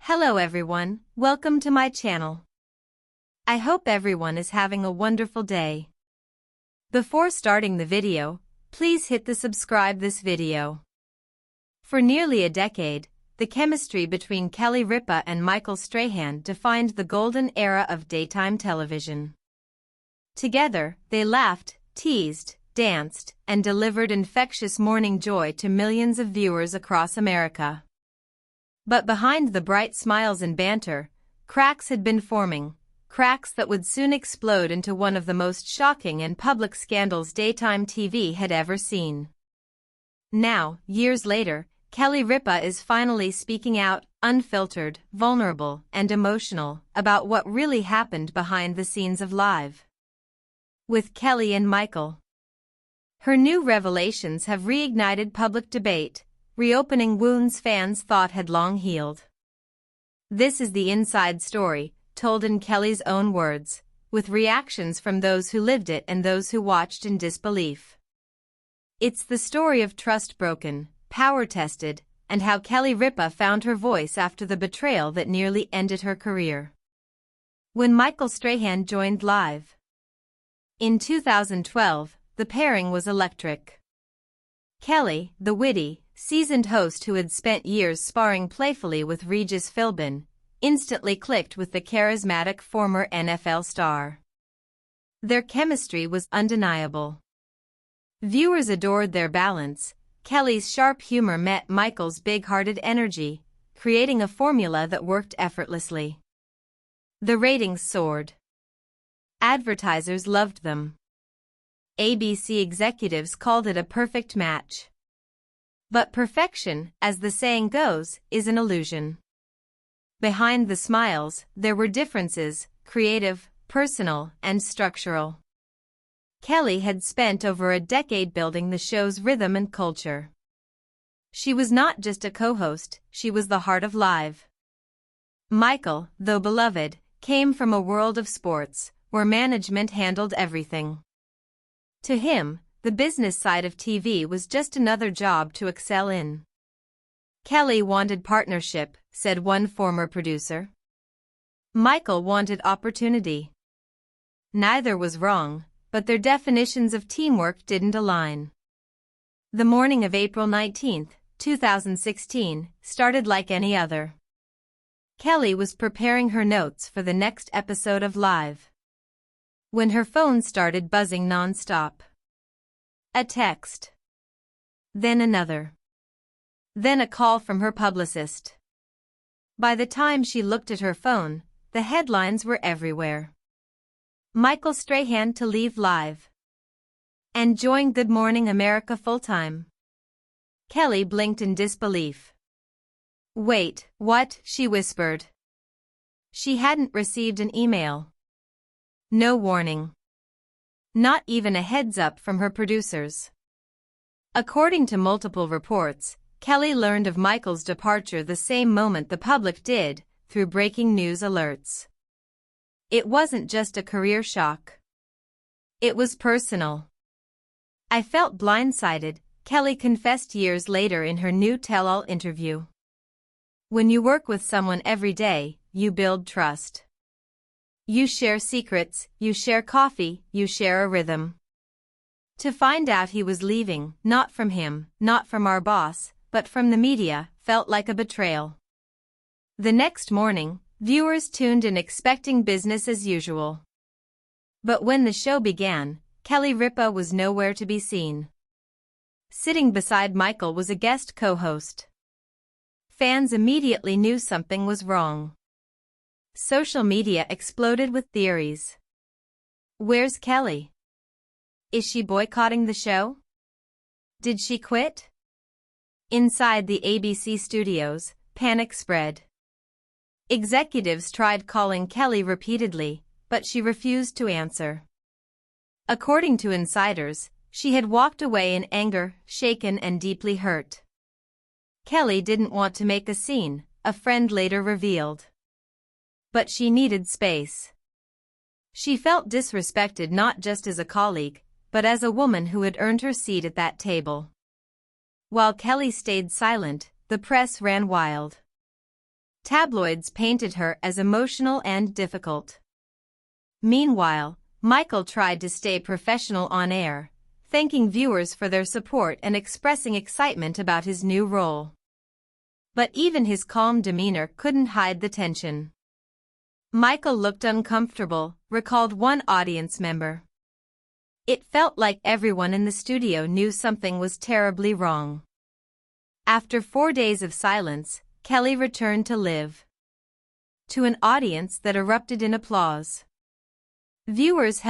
Hello everyone, welcome to my channel. I hope everyone is having a wonderful day. Before starting the video, please hit the subscribe this video. For nearly a decade, the chemistry between Kelly Ripa and Michael Strahan defined the golden era of daytime television. Together, they laughed, teased, danced, and delivered infectious morning joy to millions of viewers across America. But behind the bright smiles and banter, cracks had been forming, cracks that would soon explode into one of the most shocking and public scandals daytime TV had ever seen. Now, years later, Kelly Ripa is finally speaking out, unfiltered, vulnerable, and emotional, about what really happened behind the scenes of Live with Kelly and Michael. Her new revelations have reignited public debate, reopening wounds fans thought had long healed. This is the inside story, told in Kelly's own words, with reactions from those who lived it and those who watched in disbelief. It's the story of trust broken, power tested, and how Kelly Ripa found her voice after the betrayal that nearly ended her career. When Michael Strahan joined Live in 2012, the pairing was electric. Kelly, the witty, seasoned host who had spent years sparring playfully with Regis Philbin, instantly clicked with the charismatic former NFL star. Their chemistry was undeniable. Viewers adored their balance. Kelly's sharp humor met Michael's big-hearted energy, creating a formula that worked effortlessly. The ratings soared. Advertisers loved them. ABC executives called it a perfect match. But perfection, as the saying goes, is an illusion. Behind the smiles, there were differences, creative, personal, and structural. Kelly had spent over a decade building the show's rhythm and culture. She was not just a co-host, she was the heart of Live. Michael, though beloved, came from a world of sports, where management handled everything. To him, the business side of TV was just another job to excel in. Kelly wanted partnership, said one former producer. Michael wanted opportunity. Neither was wrong, but their definitions of teamwork didn't align. The morning of April 19, 2016, started like any other. Kelly was preparing her notes for the next episode of Live when her phone started buzzing non-stop. A text. Then another. Then a call from her publicist. By the time she looked at her phone, the headlines were everywhere. Michael Strahan to leave Live and join Good Morning America full-time. Kelly blinked in disbelief. Wait, what? She whispered. She hadn't received an email. No warning. Not even a heads-up from her producers. According to multiple reports, Kelly learned of Michael's departure the same moment the public did, through breaking news alerts. It wasn't just a career shock. It was personal. I felt blindsided, Kelly confessed years later in her new tell-all interview. When you work with someone every day, you build trust. You share secrets, you share coffee, you share a rhythm. To find out he was leaving, not from him, not from our boss, but from the media, felt like a betrayal. The next morning, viewers tuned in expecting business as usual. But when the show began, Kelly Ripa was nowhere to be seen. Sitting beside Michael was a guest co-host. Fans immediately knew something was wrong. Social media exploded with theories. Where's Kelly? Is she boycotting the show? Did she quit? Inside the ABC studios, panic spread. Executives tried calling Kelly repeatedly, but she refused to answer. According to insiders, she had walked away in anger, shaken and deeply hurt. Kelly didn't want to make a scene, a friend later revealed. But she needed space. She felt disrespected not just as a colleague, but as a woman who had earned her seat at that table. While Kelly stayed silent, the press ran wild. Tabloids painted her as emotional and difficult. Meanwhile, Michael tried to stay professional on air, thanking viewers for their support and expressing excitement about his new role. But even his calm demeanor couldn't hide the tension. Michael looked uncomfortable, recalled one audience member. It felt like everyone in the studio knew something was terribly wrong. After 4 days of silence, Kelly returned to live. To an audience that erupted in applause. Viewers held